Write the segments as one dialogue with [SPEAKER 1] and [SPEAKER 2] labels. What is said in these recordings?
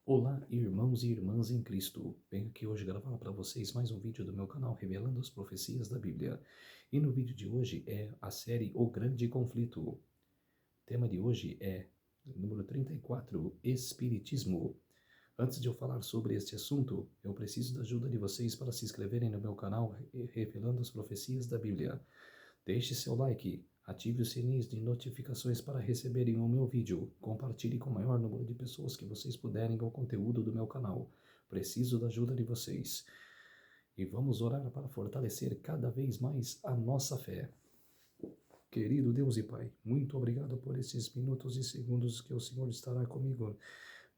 [SPEAKER 1] Olá, irmãos e irmãs em Cristo. Venho aqui hoje gravar para vocês mais um vídeo do meu canal revelando as profecias da Bíblia. E no vídeo de hoje é a série O Grande Conflito. O tema de hoje é número 34, Espiritismo. Antes de eu falar sobre este assunto, eu preciso da ajuda de vocês para se inscreverem no meu canal revelando as profecias da Bíblia. Deixe seu like, ative os sininhos de notificações para receberem o meu vídeo. Compartilhe com o maior número de pessoas que vocês puderem o conteúdo do meu canal. Preciso da ajuda de vocês. E vamos orar para fortalecer cada vez mais a nossa fé. Querido Deus e Pai, muito obrigado por esses minutos e segundos que o Senhor estará comigo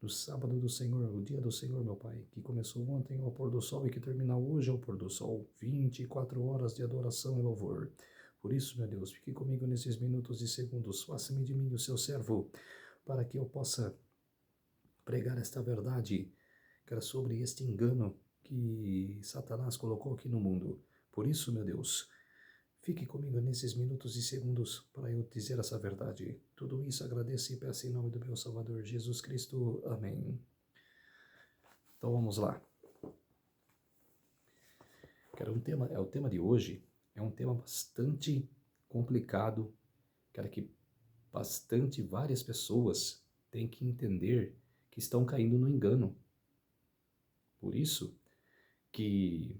[SPEAKER 1] no sábado do Senhor, o dia do Senhor, meu Pai, que começou ontem ao pôr do sol e que termina hoje ao pôr do sol. 24 horas de adoração e louvor. Por isso, meu Deus, fique comigo nesses minutos e segundos. Faça-me de mim o seu servo, para que eu possa pregar esta verdade, que era sobre este engano que Satanás colocou aqui no mundo. Por isso, meu Deus, fique comigo nesses minutos e segundos para eu dizer essa verdade. Tudo isso agradeço e peço em nome do meu Salvador Jesus Cristo. Amém. Então vamos lá. O tema de hoje é um tema bastante complicado, que várias pessoas têm que entender que estão caindo no engano. Por isso que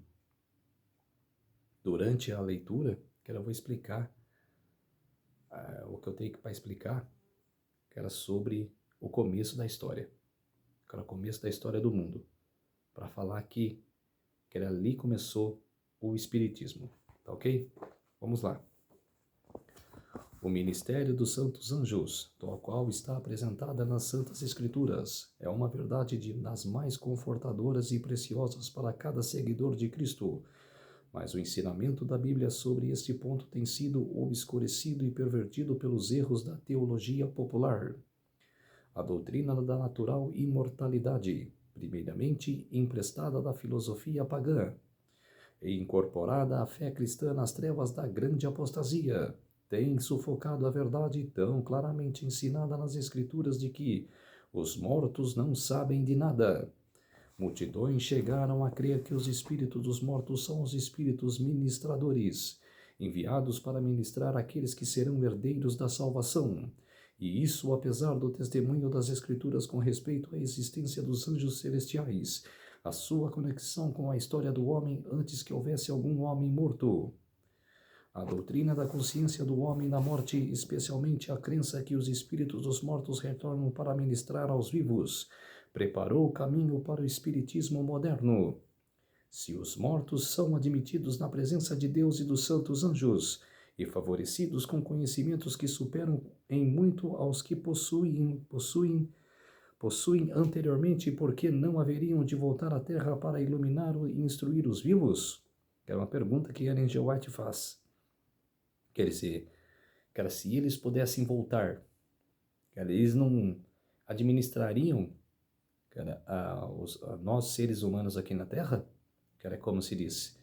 [SPEAKER 1] durante a leitura, eu vou explicar o que eu tenho para explicar, que era sobre o começo da história, que era o começo da história do mundo, para falar que era ali que começou o Espiritismo, tá ok? Vamos lá. O ministério dos santos anjos, do qual está apresentada nas Santas Escrituras, é uma verdade das mais confortadoras e preciosas para cada seguidor de Cristo. Mas o ensinamento da Bíblia sobre este ponto tem sido obscurecido e pervertido pelos erros da teologia popular. A doutrina da natural imortalidade, primeiramente emprestada da filosofia pagã, e incorporada à fé cristã nas trevas da grande apostasia, tem sufocado a verdade tão claramente ensinada nas Escrituras de que os mortos não sabem de nada. Multidões chegaram a crer que os espíritos dos mortos são os espíritos ministradores, enviados para ministrar àqueles que serão herdeiros da salvação. E isso apesar do testemunho das Escrituras com respeito à existência dos anjos celestiais, a sua conexão com a história do homem antes que houvesse algum homem morto. A doutrina da consciência do homem na morte, especialmente a crença que os espíritos dos mortos retornam para ministrar aos vivos, preparou o caminho para o espiritismo moderno. Se os mortos são admitidos na presença de Deus e dos santos anjos, e favorecidos com conhecimentos que superam em muito aos que possuem anteriormente, por que não haveriam de voltar à Terra para iluminar e instruir os vivos? É uma pergunta que Ellen G. White faz. Quer dizer, se eles pudessem voltar, eles não administrariam, nós seres humanos aqui na Terra? Como se diz,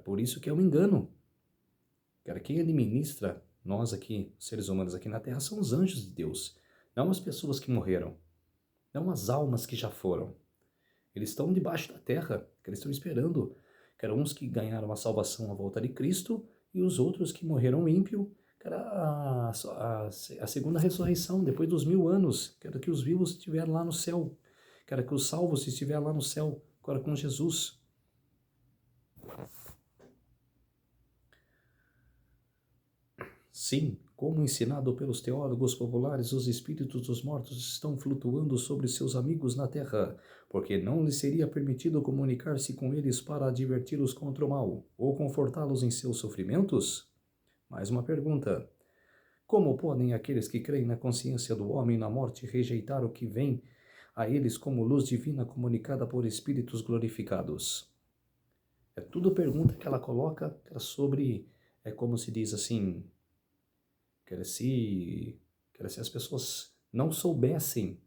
[SPEAKER 1] por isso que é um engano. Quem administra nós aqui, seres humanos aqui na Terra, são os anjos de Deus, não as pessoas que morreram, não as almas que já foram. Eles estão debaixo da terra, eles estão esperando, uns que ganharam a salvação à volta de Cristo e os outros que morreram ímpio, a segunda ressurreição, depois dos 1000 anos, que os vivos estiveram lá no céu, que os salvos estiveram lá no céu, com Jesus. Sim, como ensinado pelos teólogos populares, os espíritos dos mortos estão flutuando sobre seus amigos na terra, porque não lhes seria permitido comunicar-se com eles para adverti-los contra o mal, ou confortá-los em seus sofrimentos? Mais uma pergunta. Como podem aqueles que creem na consciência do homem na morte rejeitar o que vem a eles como luz divina comunicada por espíritos glorificados? É tudo pergunta que ela coloca sobre, como se diz assim, se as pessoas não soubessem,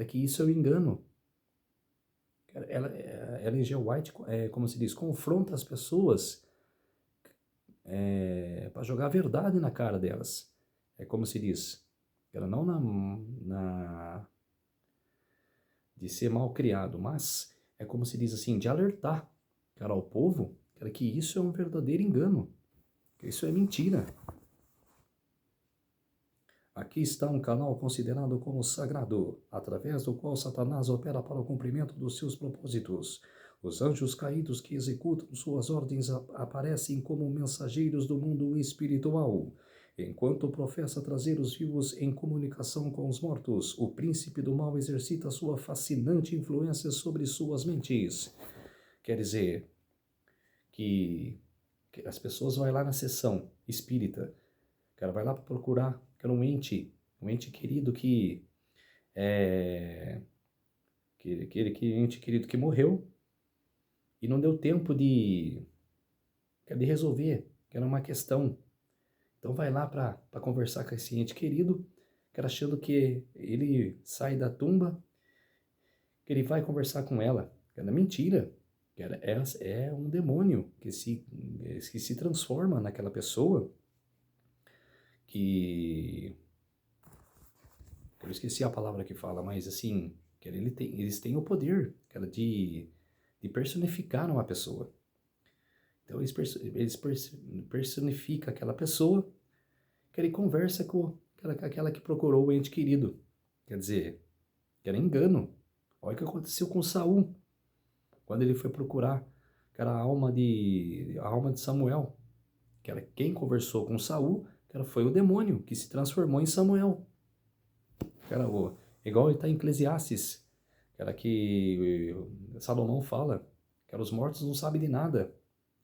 [SPEAKER 1] que isso é um engano. Ellen G. White, como se diz, confronta as pessoas para jogar a verdade na cara delas. Como se diz, não de ser mal criado, mas é como se diz assim, de alertar, cara, ao povo, cara, que isso é um verdadeiro engano, que isso é mentira. Aqui está um canal considerado como sagrado, através do qual Satanás opera para o cumprimento dos seus propósitos. Os anjos caídos que executam suas ordens aparecem como mensageiros do mundo espiritual. Enquanto professa trazer os vivos em comunicação com os mortos, o príncipe do mal exercita sua fascinante influência sobre suas mentes. Quer dizer que as pessoas vão lá na sessão espírita, o cara vai lá para procurar, que era um ente querido que ente querido que morreu e não deu tempo de resolver, que era uma questão. Então vai lá para conversar com esse ente querido, que era achando que ele sai da tumba, que ele vai conversar com ela. Que era mentira, que é um demônio que se transforma naquela pessoa que... Eu esqueci a palavra que fala, mas assim, que eles têm o poder, cara, de personificar uma pessoa. Então eles personificam aquela pessoa, que ele conversa com aquela que procurou o ente querido. Quer dizer, que era engano. Olha o que aconteceu com Saul, quando ele foi procurar, que era a alma de Samuel, que era quem conversou com Saul, que foi o demônio que se transformou em Samuel. Igual está em Eclesiastes, que Salomão fala, que os mortos não sabem de nada,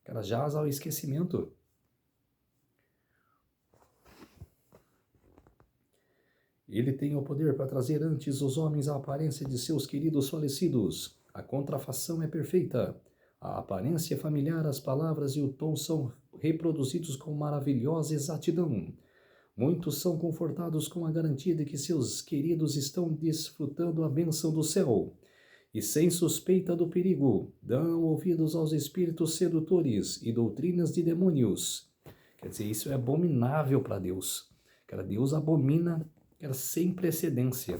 [SPEAKER 1] que jaz ao esquecimento. Ele tem o poder para trazer antes os homens a aparência de seus queridos falecidos. A contrafação é perfeita. A aparência é familiar, as palavras e o tom são reproduzidos com maravilhosa exatidão. Muitos são confortados com a garantia de que seus queridos estão desfrutando a bênção do céu. E sem suspeita do perigo, dão ouvidos aos espíritos sedutores e doutrinas de demônios. Quer dizer, isso é abominável para Deus. Deus abomina, sem precedência.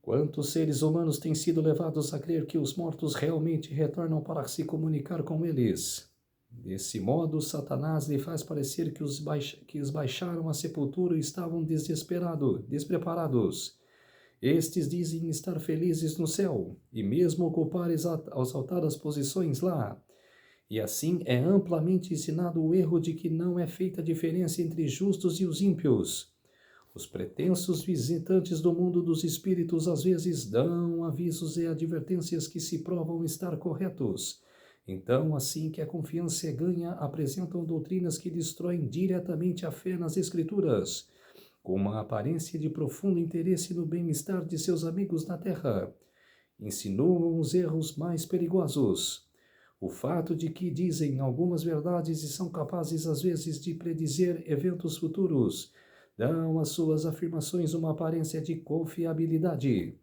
[SPEAKER 1] Quantos seres humanos têm sido levados a crer que os mortos realmente retornam para se comunicar com eles? Desse modo, Satanás lhe faz parecer que os baixaram à sepultura estavam despreparados. Estes dizem estar felizes no céu, e mesmo ocupar exaltadas posições lá. E assim é amplamente ensinado o erro de que não é feita diferença entre justos e os ímpios. Os pretensos visitantes do mundo dos espíritos às vezes dão avisos e advertências que se provam estar corretos. Então, assim que a confiança é ganha, apresentam doutrinas que destroem diretamente a fé nas Escrituras, com uma aparência de profundo interesse no bem-estar de seus amigos na terra. Insinuam os erros mais perigosos. O fato de que dizem algumas verdades e são capazes às vezes de predizer eventos futuros, dão às suas afirmações uma aparência de confiabilidade.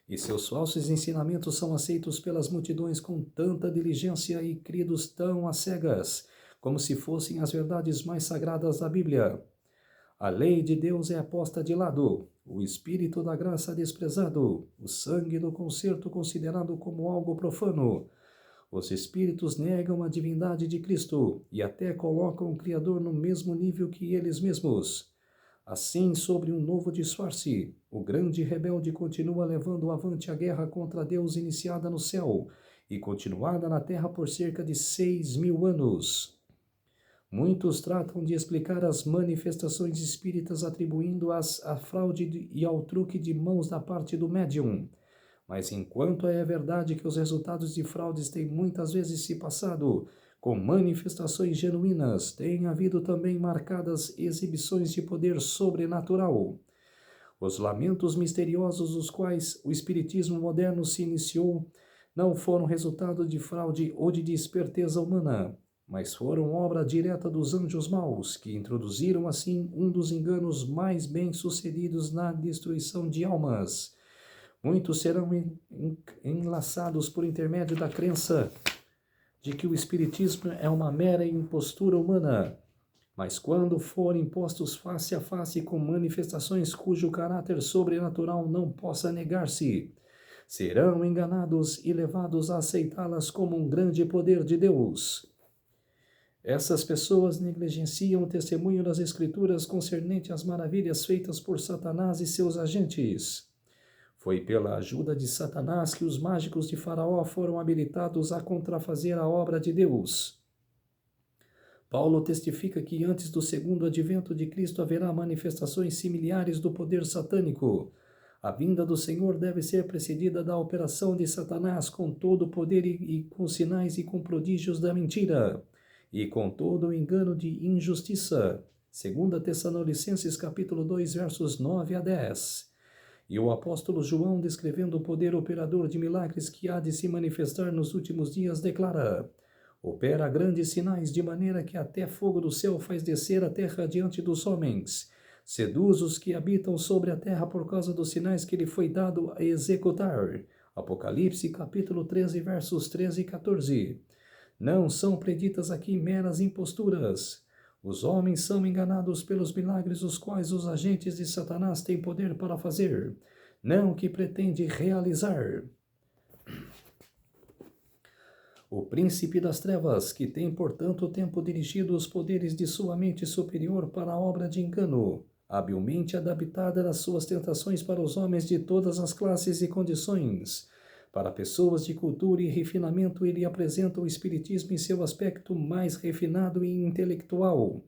[SPEAKER 1] E seus falsos ensinamentos são aceitos pelas multidões com tanta diligência e cridos tão às cegas, como se fossem as verdades mais sagradas da Bíblia. A lei de Deus é posta de lado, o Espírito da graça desprezado, o sangue do concerto considerado como algo profano. Os espíritos negam a divindade de Cristo e até colocam o Criador no mesmo nível que eles mesmos. Assim, sobre um novo disfarce, o grande rebelde continua levando avante a guerra contra Deus iniciada no céu e continuada na terra por cerca de 6.000 anos. Muitos tratam de explicar as manifestações espíritas atribuindo-as à fraude e ao truque de mãos da parte do médium. Mas enquanto é verdade que os resultados de fraudes têm muitas vezes se passado com manifestações genuínas, tem havido também marcadas exibições de poder sobrenatural. Os lamentos misteriosos dos quais o espiritismo moderno se iniciou não foram resultado de fraude ou de desperteza humana, mas foram obra direta dos anjos maus, que introduziram assim um dos enganos mais bem-sucedidos na destruição de almas. Muitos serão enlaçados por intermédio da crença de que o espiritismo é uma mera impostura humana, Mas quando forem postos face a face com manifestações cujo caráter sobrenatural não possa negar-se, serão enganados e levados a aceitá-las como um grande poder de Deus. Essas pessoas negligenciam o testemunho das Escrituras concernente às maravilhas feitas por Satanás e seus agentes. Foi pela ajuda de Satanás que os mágicos de Faraó foram habilitados a contrafazer a obra de Deus. Paulo testifica que antes do segundo advento de Cristo haverá manifestações similares do poder satânico. A vinda do Senhor deve ser precedida da operação de Satanás com todo o poder e com sinais e com prodígios da mentira, e com todo o engano de injustiça. 2 Tessalonicenses capítulo 2, versos 9 a 10. E o apóstolo João, descrevendo o poder operador de milagres que há de se manifestar nos últimos dias, declara: opera grandes sinais, de maneira que até fogo do céu faz descer a terra diante dos homens. Seduz os que habitam sobre a terra por causa dos sinais que lhe foi dado a executar. Apocalipse, capítulo 13, versos 13 e 14. Não são preditas aqui meras imposturas. Os homens são enganados pelos milagres os quais os agentes de Satanás têm poder para fazer, não o que pretende realizar. O príncipe das trevas, que tem por tanto tempo dirigido os poderes de sua mente superior para a obra de engano, habilmente adaptada às suas tentações para os homens de todas as classes e condições. Para pessoas de cultura e refinamento, ele apresenta o espiritismo em seu aspecto mais refinado e intelectual,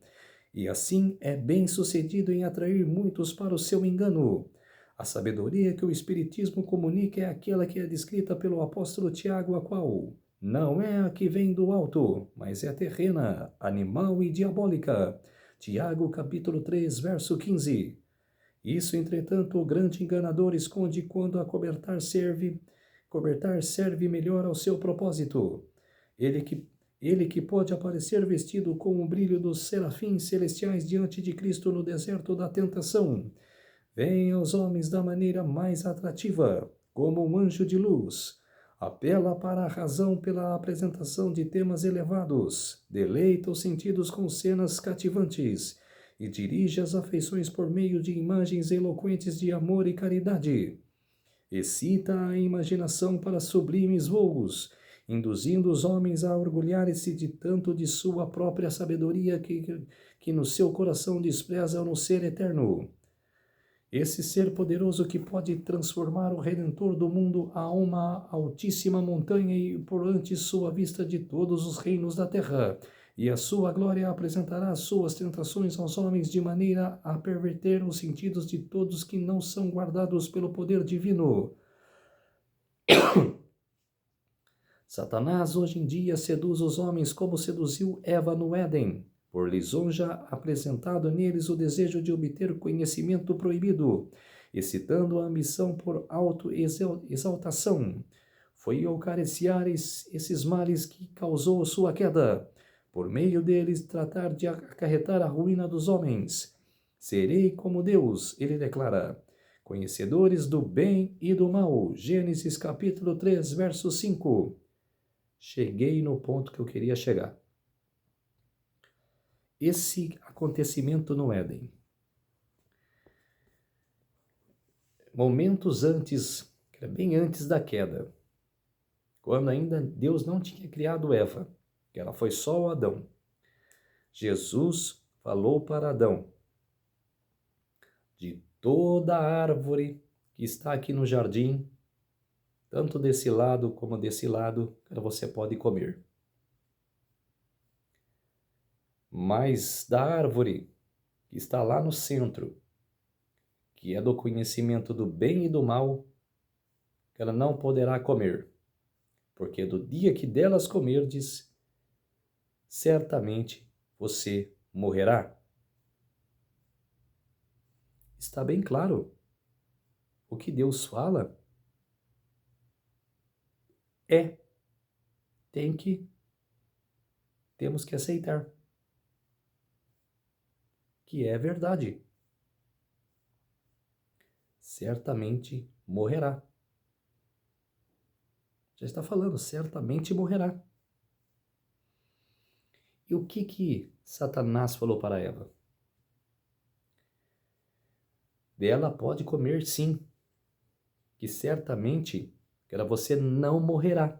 [SPEAKER 1] e assim é bem sucedido em atrair muitos para o seu engano. A sabedoria que o espiritismo comunica é aquela que é descrita pelo apóstolo Tiago, a qual não é a que vem do alto, mas é terrena, animal e diabólica. Tiago, capítulo 3, verso 15. Isso, entretanto, o grande enganador esconde quando a cobertar serve melhor ao seu propósito. Ele que pode aparecer vestido com o brilho dos serafins celestiais diante de Cristo no deserto da tentação, vem aos homens da maneira mais atrativa, como um anjo de luz. Apela para a razão pela apresentação de temas elevados, deleita os sentidos com cenas cativantes e dirige as afeições por meio de imagens eloquentes de amor e caridade. Excita a imaginação para sublimes voos, induzindo os homens a orgulharem-se de tanto de sua própria sabedoria que no seu coração desprezam no ser eterno. Esse ser poderoso que pode transformar o Redentor do mundo a uma altíssima montanha e por ante sua vista de todos os reinos da terra, e a sua glória apresentará suas tentações aos homens de maneira a perverter os sentidos de todos que não são guardados pelo poder divino. Satanás hoje em dia seduz os homens como seduziu Eva no Éden, por lisonja apresentado neles o desejo de obter conhecimento proibido, excitando a ambição por autoexaltação. Foi ao acariciar esses males que causou sua queda, por meio deles tratar de acarretar a ruína dos homens. Serei como Deus, ele declara, conhecedores do bem e do mal. Gênesis capítulo 3, verso 5. Cheguei no ponto que eu queria chegar. Esse acontecimento no Éden, momentos antes, bem antes da queda, quando ainda Deus não tinha criado Eva, que ela foi só o Adão, Jesus falou para Adão: de toda a árvore que está aqui no jardim, tanto desse lado como desse lado, você pode comer. Mas da árvore que está lá no centro, que é do conhecimento do bem e do mal, ela não poderá comer, porque do dia que delas comerdes, certamente você morrerá. Está bem claro. O que Deus fala temos que aceitar, que é verdade. Certamente morrerá. Já está falando, certamente morrerá. E o que Satanás falou para Eva? Dela pode comer sim, que certamente você não morrerá.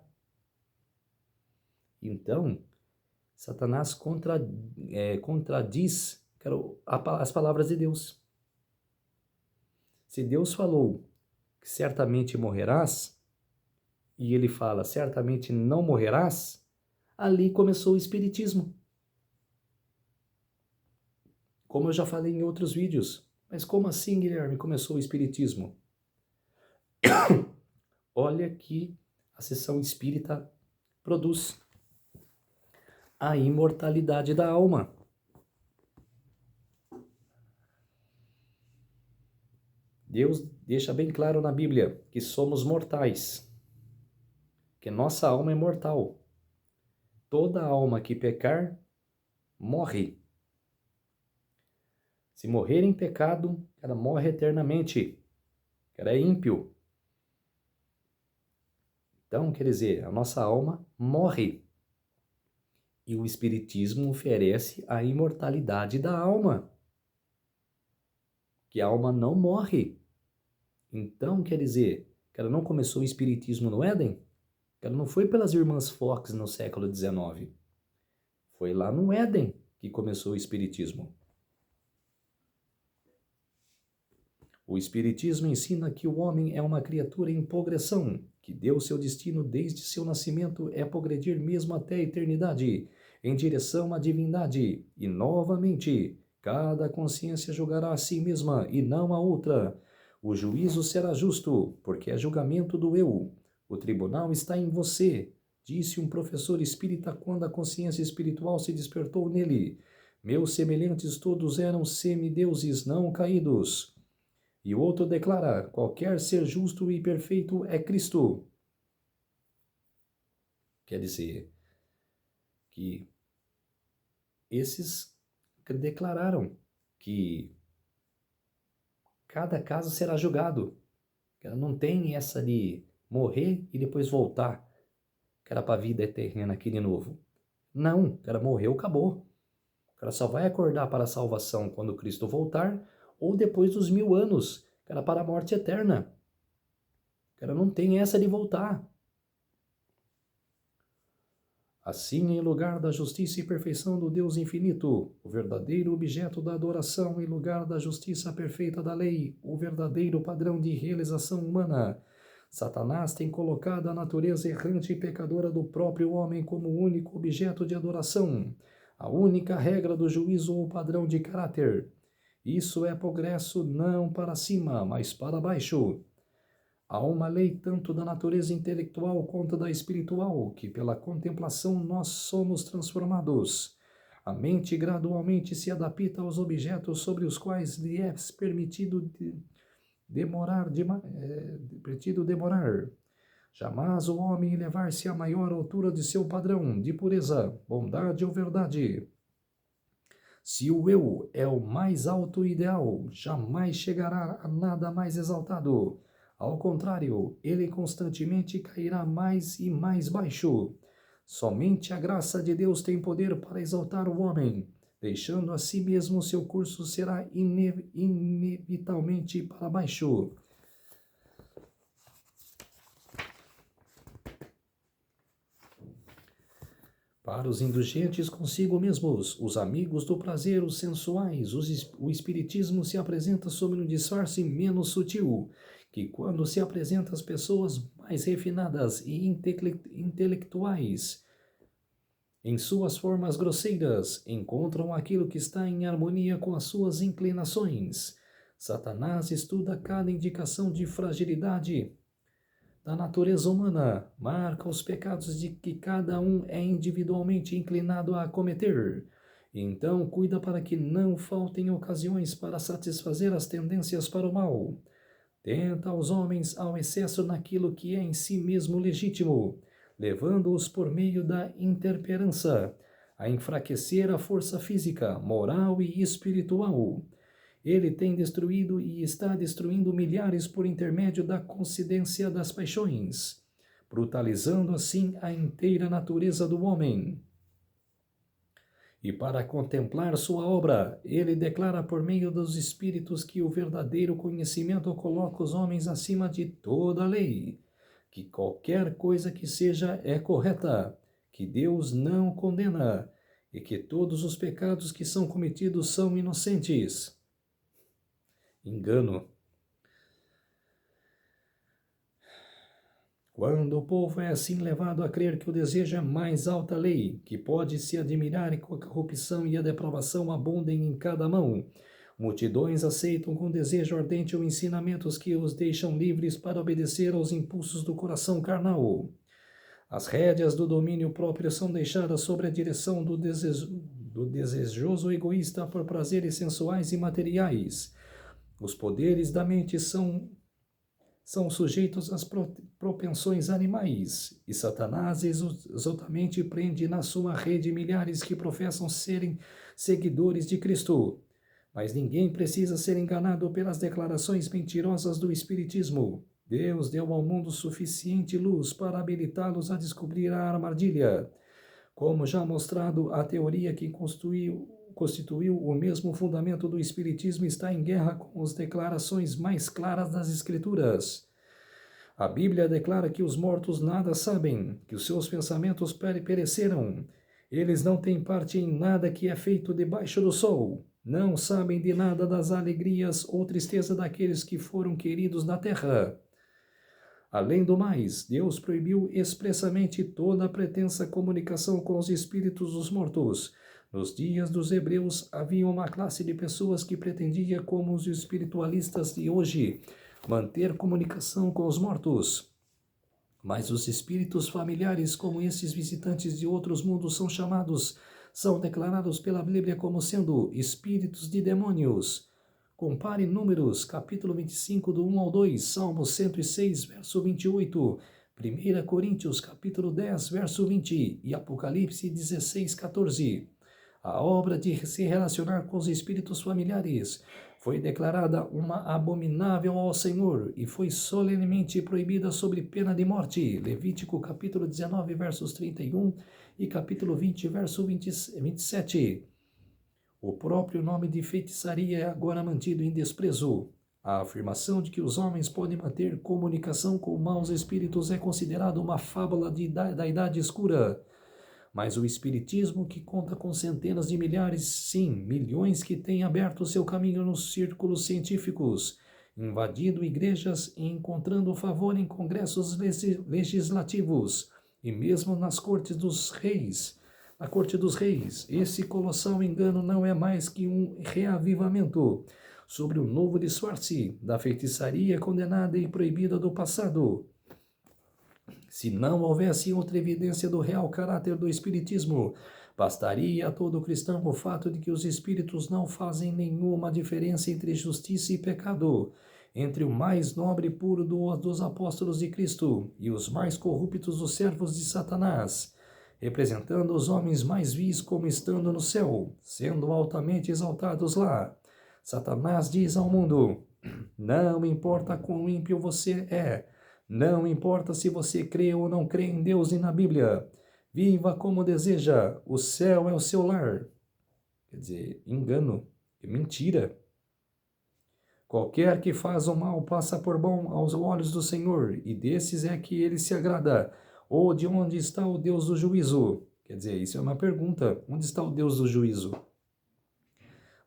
[SPEAKER 1] Então, Satanás contradiz as palavras de Deus. Se Deus falou que certamente morrerás, e ele fala certamente não morrerás, ali começou o espiritismo. Como eu já falei em outros vídeos. Mas como assim, Guilherme, começou o espiritismo? Olha que a sessão espírita produz a imortalidade da alma. Deus deixa bem claro na Bíblia que somos mortais, que nossa alma é mortal. Toda alma que pecar, morre. Se morrer em pecado, ela morre eternamente. Ela é ímpio. Então, quer dizer, a nossa alma morre. E o Espiritismo oferece a imortalidade da alma. Que a alma não morre. Então, quer dizer, que ela não começou o Espiritismo no Éden? Que ela não foi pelas irmãs Fox no século XIX. Foi lá no Éden que começou o Espiritismo. O Espiritismo ensina que o homem é uma criatura em progressão, que Deus seu destino desde seu nascimento é progredir mesmo até a eternidade, em direção à divindade, e novamente, cada consciência julgará a si mesma e não a outra. O juízo será justo, porque é julgamento do eu. O tribunal está em você, disse um professor espírita quando a consciência espiritual se despertou nele. Meus semelhantes todos eram semideuses não caídos. E o outro declara: qualquer ser justo e perfeito é Cristo. Quer dizer que esses declararam que cada caso será julgado. Que ela não tem essa de morrer e depois voltar, que era para a vida eterna aqui de novo. Não, ela morreu, acabou. Ela só vai acordar para a salvação quando Cristo voltar ou depois dos 1000 anos, que era para a morte eterna. Ela não tem essa de voltar. Assim, em lugar da justiça e perfeição do Deus infinito, o verdadeiro objeto da adoração, em lugar da justiça perfeita da lei, o verdadeiro padrão de realização humana, Satanás tem colocado a natureza errante e pecadora do próprio homem como único objeto de adoração, a única regra do juízo ou padrão de caráter. Isso é progresso não para cima, mas para baixo. Há uma lei tanto da natureza intelectual quanto da espiritual, que pela contemplação nós somos transformados. A mente gradualmente se adapta aos objetos sobre os quais lhe é permitido demorar. Jamais o homem elevar-se à maior altura de seu padrão de pureza, bondade ou verdade. Se o eu é o mais alto ideal, jamais chegará a nada mais exaltado. Ao contrário, ele constantemente cairá mais e mais baixo. Somente a graça de Deus tem poder para exaltar o homem. Deixando a si mesmo, seu curso será inevitavelmente para baixo. Para os indulgentes consigo mesmos, os amigos do prazer, os sensuais, o espiritismo se apresenta sob um disfarce menos sutil, que quando se apresenta às pessoas mais refinadas e intelectuais, em suas formas grosseiras, encontram aquilo que está em harmonia com as suas inclinações. Satanás estuda cada indicação de fragilidade da natureza humana, marca os pecados de que cada um é individualmente inclinado a cometer. Então, cuida para que não faltem ocasiões para satisfazer as tendências para o mal. Tenta os homens ao excesso naquilo que é em si mesmo legítimo, levando-os por meio da intemperança a enfraquecer a força física, moral e espiritual. Ele tem destruído e está destruindo milhares por intermédio da coincidência das paixões, brutalizando assim a inteira natureza do homem. E para contemplar sua obra, ele declara por meio dos Espíritos que o verdadeiro conhecimento coloca os homens acima de toda lei, que qualquer coisa que seja é correta, que Deus não condena e que todos os pecados que são cometidos são inocentes. Engano. Quando o povo é assim levado a crer que o desejo é mais alta lei, que pode se admirar e que a corrupção e a depravação abundem em cada mão, multidões aceitam com desejo ardente os ensinamentos que os deixam livres para obedecer aos impulsos do coração carnal. As rédeas do domínio próprio são deixadas sob a direção do desejoso egoísta por prazeres sensuais e materiais. Os poderes da mente são sujeitos às propensões animais, e Satanás exatamente prende na sua rede milhares que professam serem seguidores de Cristo. Mas ninguém precisa ser enganado pelas declarações mentirosas do Espiritismo. Deus deu ao mundo suficiente luz para habilitá-los a descobrir a armadilha. Como já mostrado, a teoria que constituiu o mesmo fundamento do Espiritismo está em guerra com as declarações mais claras das Escrituras. A Bíblia declara que os mortos nada sabem, que os seus pensamentos pereceram. Eles não têm parte em nada que é feito debaixo do sol. Não sabem de nada das alegrias ou tristeza daqueles que foram queridos na terra. Além do mais, Deus proibiu expressamente toda a pretensa comunicação com os espíritos dos mortos. Nos dias dos hebreus, havia uma classe de pessoas que pretendia, como os espiritualistas de hoje, manter comunicação com os mortos. Mas os espíritos familiares, como esses visitantes de outros mundos são declarados pela Bíblia como sendo espíritos de demônios. Compare Números, capítulo 25, do 1 ao 2, Salmo 106, verso 28, 1 Coríntios, capítulo 10, verso 20 e Apocalipse 16, 14. A obra de se relacionar com os espíritos familiares foi declarada uma abominável ao Senhor e foi solenemente proibida sob pena de morte. Levítico, capítulo 19, versos 31 e capítulo 20, verso 27. O próprio nome de feitiçaria é agora mantido em desprezo. A afirmação de que os homens podem manter comunicação com maus espíritos é considerada uma fábula da Idade Escura. Mas o Espiritismo, que conta com centenas de milhares, sim, milhões que têm aberto seu caminho nos círculos científicos, invadindo igrejas e encontrando favor em congressos legislativos e mesmo nas cortes dos reis, na corte dos reis, esse colossal engano não é mais que um reavivamento sobre o novo disfarce da feitiçaria condenada e proibida do passado. Se não houvesse outra evidência do real caráter do Espiritismo, bastaria a todo cristão o fato de que os Espíritos não fazem nenhuma diferença entre justiça e pecado, entre o mais nobre e puro dos apóstolos de Cristo e os mais corruptos dos servos de Satanás, representando os homens mais vis como estando no céu, sendo altamente exaltados lá. Satanás diz ao mundo: não importa quão ímpio você é, não importa se você crê ou não crê em Deus e na Bíblia, viva como deseja, o céu é o seu lar. Quer dizer, engano, mentira. Qualquer que faz o mal passa por bom aos olhos do Senhor, e desses é que ele se agrada. Ou de onde está o Deus do juízo? Quer dizer, isso é uma pergunta. Onde está o Deus do juízo?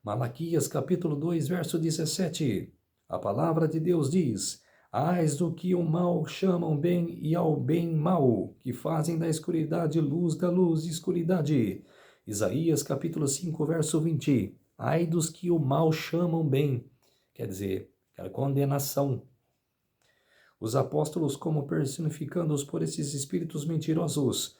[SPEAKER 1] Malaquias, capítulo 2, verso 17. A palavra de Deus diz: Ais do que o mal chamam bem e ao bem mal, que fazem da escuridade luz, da luz escuridade. Isaías, capítulo 5, verso 20. Ai dos que o mal chamam bem. Quer dizer, a condenação. Os apóstolos, como personificados por esses espíritos mentirosos,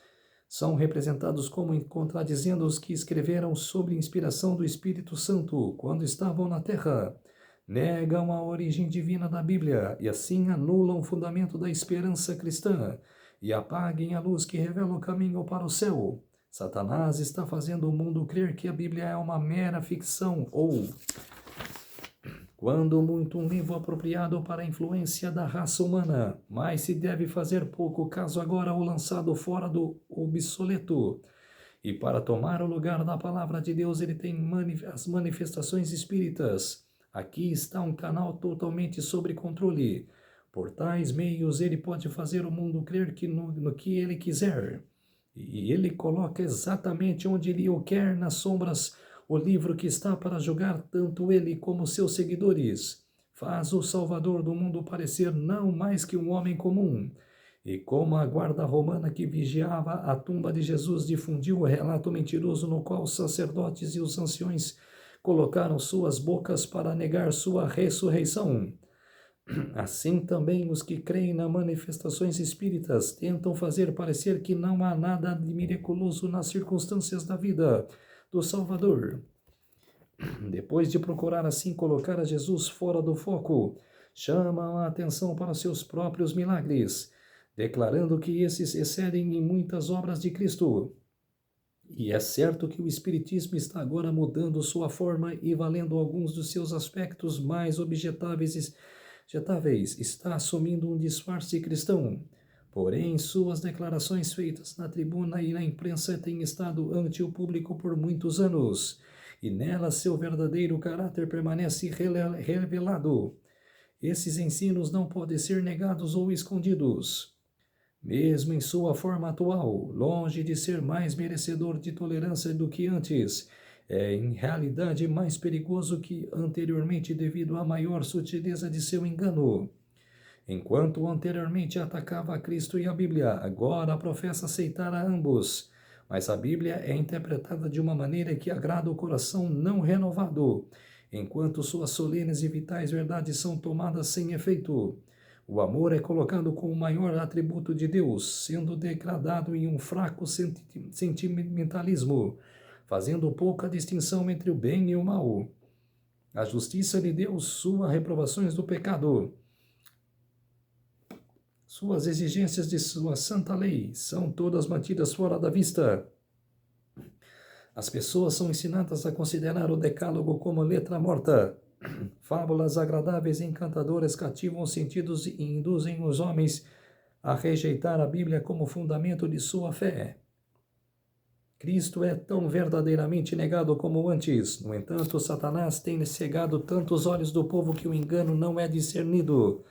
[SPEAKER 1] são representados como contradizendo os que escreveram sob inspiração do Espírito Santo quando estavam na terra. Negam a origem divina da Bíblia e assim anulam o fundamento da esperança cristã e apaguem a luz que revela o caminho para o céu. Satanás está fazendo o mundo crer que a Bíblia é uma mera ficção ou, quando muito, um livro apropriado para a influência da raça humana, mas se deve fazer pouco caso agora o lançado fora do obsoleto. E para tomar o lugar da palavra de Deus, ele tem as manifestações espíritas. Aqui está um canal totalmente sob controle. Por tais meios, ele pode fazer o mundo crer que no que ele quiser. E ele coloca exatamente onde ele o quer, nas sombras, o livro que está para julgar tanto ele como seus seguidores. Faz o Salvador do mundo parecer não mais que um homem comum. E como a guarda romana que vigiava a tumba de Jesus difundiu o relato mentiroso no qual os sacerdotes e os anciões colocaram suas bocas para negar sua ressurreição, assim também os que creem nas manifestações espíritas tentam fazer parecer que não há nada de miraculoso nas circunstâncias da vida do Salvador. Depois de procurar assim colocar a Jesus fora do foco, chamam a atenção para seus próprios milagres, declarando que esses excedem em muitas obras de Cristo. E é certo que o Espiritismo está agora mudando sua forma e valendo alguns dos seus aspectos mais objetáveis, está assumindo um disfarce cristão. Porém, suas declarações feitas na tribuna e na imprensa têm estado ante o público por muitos anos, e nelas seu verdadeiro caráter permanece revelado. Esses ensinos não podem ser negados ou escondidos. Mesmo em sua forma atual, longe de ser mais merecedor de tolerância do que antes, é em realidade mais perigoso que anteriormente devido à maior sutileza de seu engano. Enquanto anteriormente atacava a Cristo e a Bíblia, agora professa aceitar a ambos. Mas a Bíblia é interpretada de uma maneira que agrada o coração não renovado, enquanto suas solenes e vitais verdades são tomadas sem efeito. O amor é colocado como o maior atributo de Deus, sendo degradado em um fraco sentimentalismo, fazendo pouca distinção entre o bem e o mal. A justiça de Deus, suas reprovações do pecado, suas exigências de sua santa lei, são todas mantidas fora da vista. As pessoas são ensinadas a considerar o decálogo como letra morta. Fábulas agradáveis e encantadoras cativam os sentidos e induzem os homens a rejeitar a Bíblia como fundamento de sua fé. Cristo é tão verdadeiramente negado como antes. No entanto, Satanás tem cegado tanto os olhos do povo que o engano não é discernido.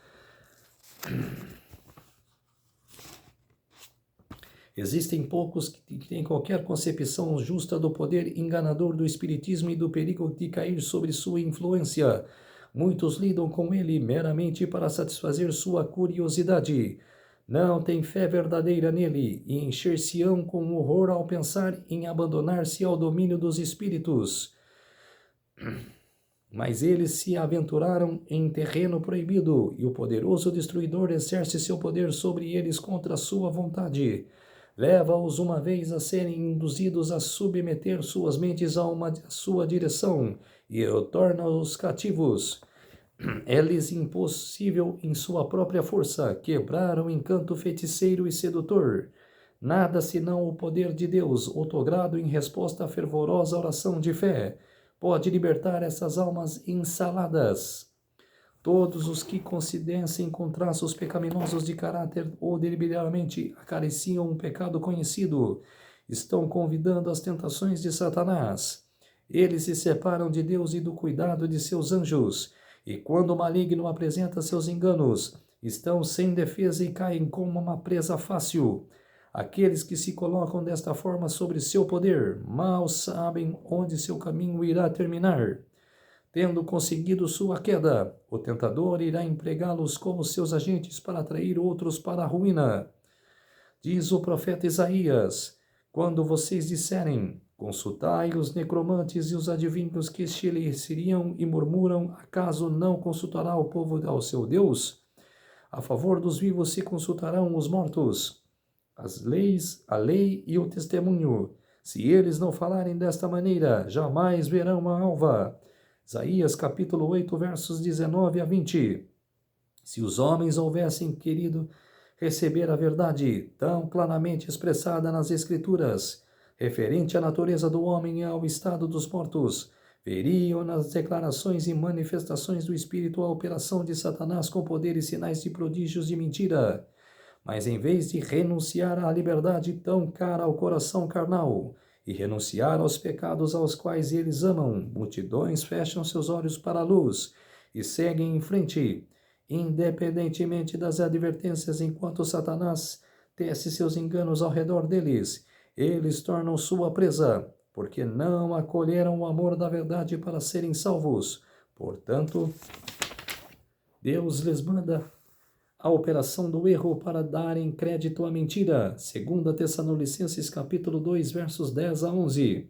[SPEAKER 1] Existem poucos que têm qualquer concepção justa do poder enganador do Espiritismo e do perigo de cair sob sua influência. Muitos lidam com ele meramente para satisfazer sua curiosidade. Não têm fé verdadeira nele e encher-se-ão com horror ao pensar em abandonar-se ao domínio dos espíritos. Mas eles se aventuraram em terreno proibido e o poderoso destruidor exerce seu poder sobre eles contra sua vontade. Leva-os uma vez a serem induzidos a submeter suas mentes a sua direção e torna-os cativos. É-lhes impossível em sua própria força quebrar o encanto feiticeiro e sedutor. Nada senão o poder de Deus, outorgado em resposta à fervorosa oração de fé, pode libertar essas almas ensaladas. Todos os que considerassem com traços pecaminosos de caráter ou deliberadamente acariciam um pecado conhecido, estão convidando as tentações de Satanás. Eles se separam de Deus e do cuidado de seus anjos, e quando o maligno apresenta seus enganos, estão sem defesa e caem como uma presa fácil. Aqueles que se colocam desta forma sobre seu poder, mal sabem onde seu caminho irá terminar. Tendo conseguido sua queda, o tentador irá empregá-los como seus agentes para atrair outros para a ruína. Diz o profeta Isaías: quando vocês disserem, consultai os necromantes e os adivinhos que estilhaçariam e murmuram, acaso não consultará o povo ao seu Deus? A favor dos vivos se consultarão os mortos. A lei e o testemunho. Se eles não falarem desta maneira, jamais verão a alva. Isaías capítulo 8, versos 19 a 20. Se os homens houvessem querido receber a verdade tão claramente expressada nas Escrituras, referente à natureza do homem e ao estado dos mortos, veriam nas declarações e manifestações do Espírito a operação de Satanás com poderes e sinais de prodígios de mentira. Mas em vez de renunciar à liberdade tão cara ao coração carnal, e renunciar aos pecados aos quais eles amam, multidões fecham seus olhos para a luz e seguem em frente, independentemente das advertências, enquanto Satanás tece seus enganos ao redor deles. Eles tornam sua presa, porque não acolheram o amor da verdade para serem salvos. Portanto, Deus lhes manda a operação do erro para darem crédito à mentira. 2 Tessalonicenses capítulo 2, versos 10 a 11.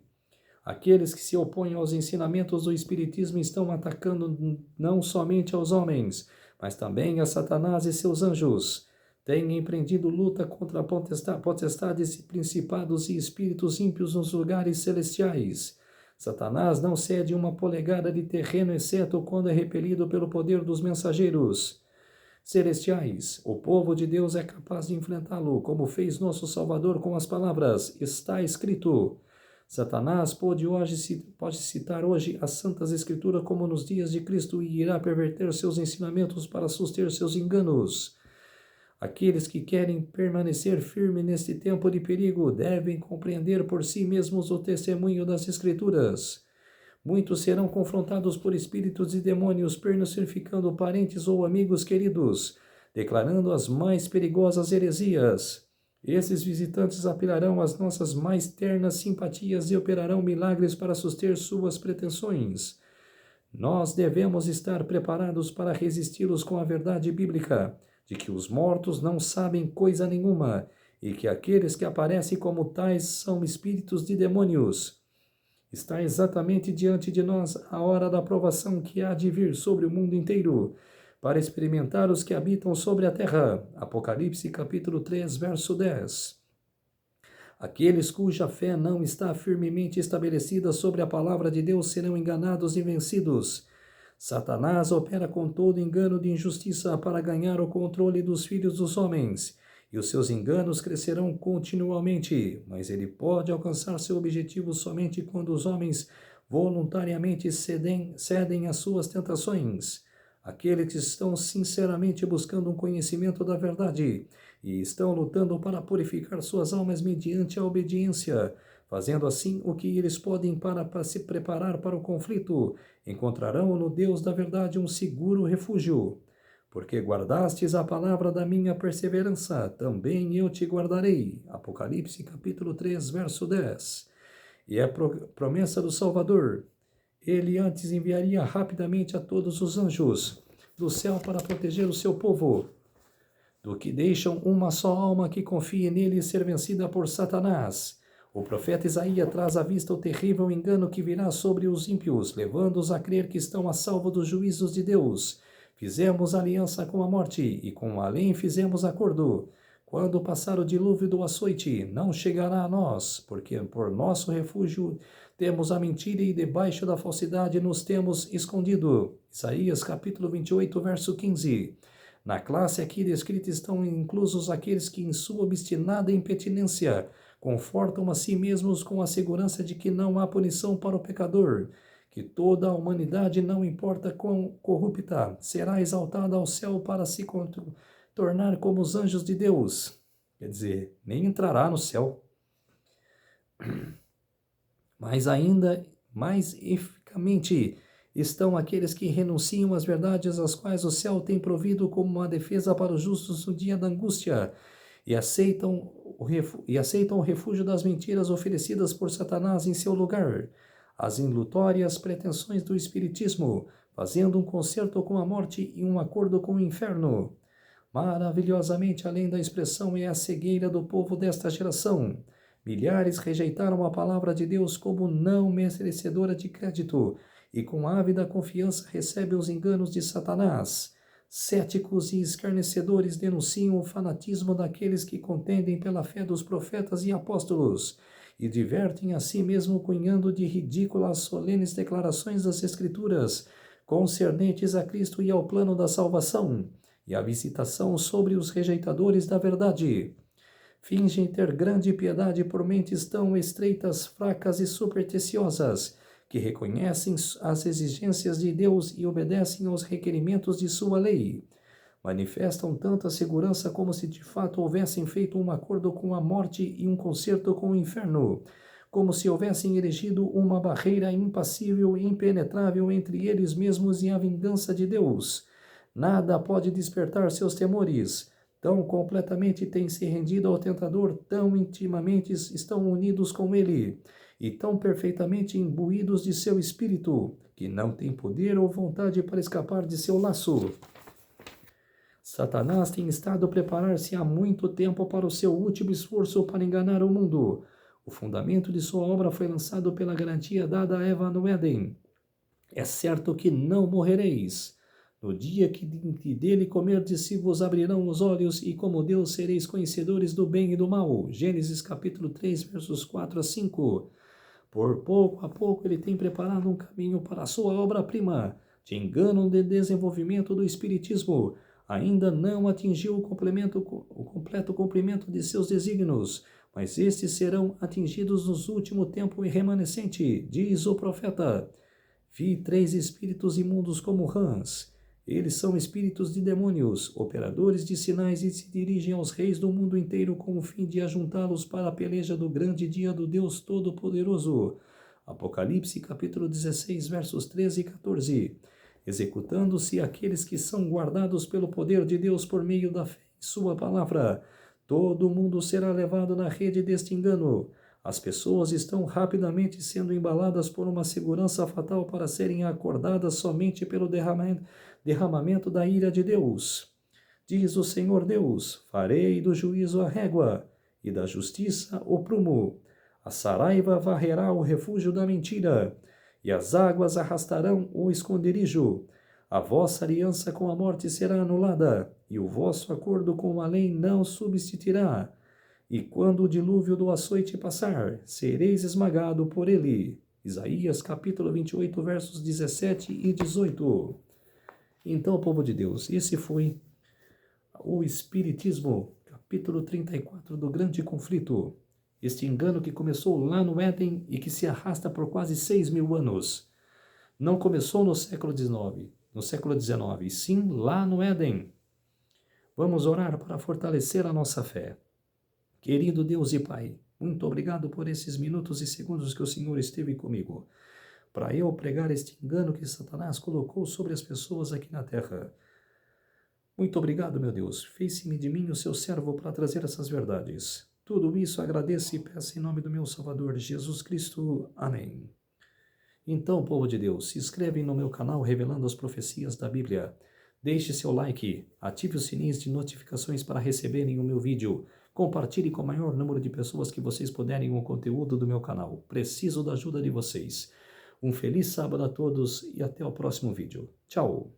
[SPEAKER 1] Aqueles que se opõem aos ensinamentos do Espiritismo estão atacando não somente aos homens, mas também a Satanás e seus anjos. Têm empreendido luta contra potestades e principados e espíritos ímpios nos lugares celestiais. Satanás não cede uma polegada de terreno, exceto quando é repelido pelo poder dos mensageiros celestiais. O povo de Deus é capaz de enfrentá-lo, como fez nosso Salvador com as palavras: está escrito. Satanás pode citar hoje as Santas Escrituras como nos dias de Cristo e irá perverter seus ensinamentos para suster seus enganos. Aqueles que querem permanecer firmes neste tempo de perigo devem compreender por si mesmos o testemunho das Escrituras. Muitos serão confrontados por espíritos e demônios, personificando parentes ou amigos queridos, declarando as mais perigosas heresias. Esses visitantes apelarão às nossas mais ternas simpatias e operarão milagres para suster suas pretensões. Nós devemos estar preparados para resisti-los com a verdade bíblica, de que os mortos não sabem coisa nenhuma, e que aqueles que aparecem como tais são espíritos de demônios. Está exatamente diante de nós a hora da provação que há de vir sobre o mundo inteiro, para experimentar os que habitam sobre a terra. Apocalipse capítulo 3, verso 10. Aqueles cuja fé não está firmemente estabelecida sobre a palavra de Deus serão enganados e vencidos. Satanás opera com todo engano de injustiça para ganhar o controle dos filhos dos homens, e os seus enganos crescerão continuamente, mas ele pode alcançar seu objetivo somente quando os homens voluntariamente cedem às suas tentações. Aqueles que estão sinceramente buscando um conhecimento da verdade e estão lutando para purificar suas almas mediante a obediência, fazendo assim o que eles podem para se preparar para o conflito, encontrarão no Deus da verdade um seguro refúgio. Porque guardastes a palavra da minha perseverança, também eu te guardarei. Apocalipse capítulo 3, verso 10. E é promessa do Salvador. Ele antes enviaria rapidamente a todos os anjos do céu para proteger o seu povo, do que deixam uma só alma que confie nele ser vencida por Satanás. O profeta Isaías traz à vista o terrível engano que virá sobre os ímpios, levando-os a crer que estão a salvo dos juízos de Deus. Fizemos aliança com a morte, e com além fizemos acordo. Quando passar o dilúvio do açoite, não chegará a nós, porque por nosso refúgio temos a mentira e debaixo da falsidade nos temos escondido. Isaías capítulo 28, verso 15. Na classe aqui descrita estão inclusos aqueles que, em sua obstinada impetinência, confortam a si mesmos com a segurança de que não há punição para o pecador, que toda a humanidade, não importa quão corrupta, será exaltada ao céu para se tornar como os anjos de Deus. Quer dizer, nem entrará no céu. Mas ainda mais eficazmente estão aqueles que renunciam às verdades às quais o céu tem provido como uma defesa para os justos no dia da angústia, e aceitam o refúgio das mentiras oferecidas por Satanás em seu lugar, as ilutórias pretensões do Espiritismo, fazendo um concerto com a morte e um acordo com o inferno. Maravilhosamente além da expressão é a cegueira do povo desta geração. Milhares rejeitaram a palavra de Deus como não merecedora de crédito, e com ávida confiança recebem os enganos de Satanás. Céticos e escarnecedores denunciam o fanatismo daqueles que contendem pela fé dos profetas e apóstolos, e divertem a si mesmo cunhando de ridículas solenes declarações das Escrituras, concernentes a Cristo e ao plano da salvação, e a visitação sobre os rejeitadores da verdade. Fingem ter grande piedade por mentes tão estreitas, fracas e supersticiosas, que reconhecem as exigências de Deus e obedecem aos requerimentos de sua lei. Manifestam tanta segurança como se de fato houvessem feito um acordo com a morte e um concerto com o inferno, como se houvessem erigido uma barreira impassível e impenetrável entre eles mesmos e a vingança de Deus. Nada pode despertar seus temores. Tão completamente têm se rendido ao tentador, tão intimamente estão unidos com ele, e tão perfeitamente imbuídos de seu espírito, que não têm poder ou vontade para escapar de seu laço. Satanás tem estado a preparar-se há muito tempo para o seu último esforço para enganar o mundo. O fundamento de sua obra foi lançado pela garantia dada a Eva no Éden. É certo que não morrereis. No dia que dele comerdes, se vos abrirão os olhos, e como Deus sereis conhecedores do bem e do mal. Gênesis capítulo 3, versos 4 a 5. Por pouco a pouco ele tem preparado um caminho para a sua obra-prima, de engano de desenvolvimento do espiritismo. Ainda não atingiu o completo cumprimento de seus desígnios, mas estes serão atingidos nos último tempo remanescente, diz o profeta. Vi 3 espíritos imundos como rãs. Eles são espíritos de demônios, operadores de sinais, e se dirigem aos reis do mundo inteiro com o fim de ajuntá-los para a peleja do grande dia do Deus Todo-Poderoso. Apocalipse capítulo 16, versos 13 e 14. Executando-se aqueles que são guardados pelo poder de Deus por meio da fé em sua palavra. Todo mundo será levado na rede deste engano. As pessoas estão rapidamente sendo embaladas por uma segurança fatal para serem acordadas somente pelo derramamento da ira de Deus. Diz o Senhor Deus: farei do juízo a régua, e da justiça o prumo. A saraiva varrerá o refúgio da mentira, e as águas arrastarão o esconderijo. A vossa aliança com a morte será anulada, e o vosso acordo com a lei não subsistirá. E quando o dilúvio do açoite passar, sereis esmagado por ele. Isaías capítulo 28, versos 17 e 18. Então, povo de Deus, esse foi o Espiritismo, capítulo 34 do Grande Conflito. Este engano que começou lá no Éden e que se arrasta por quase 6.000 anos. Não começou no século XIX, e sim lá no Éden. Vamos orar para fortalecer a nossa fé. Querido Deus e Pai, muito obrigado por esses minutos e segundos que o Senhor esteve comigo, para eu pregar este engano que Satanás colocou sobre as pessoas aqui na terra. Muito obrigado, meu Deus. Fez-me de mim o seu servo para trazer essas verdades. Tudo isso agradeço e peço em nome do meu Salvador, Jesus Cristo. Amém. Então, povo de Deus, se inscrevem no meu canal Revelando as Profecias da Bíblia. Deixe seu like, ative os sininhos de notificações para receberem o meu vídeo. Compartilhe com o maior número de pessoas que vocês puderem o conteúdo do meu canal. Preciso da ajuda de vocês. Um feliz sábado a todos e até o próximo vídeo. Tchau!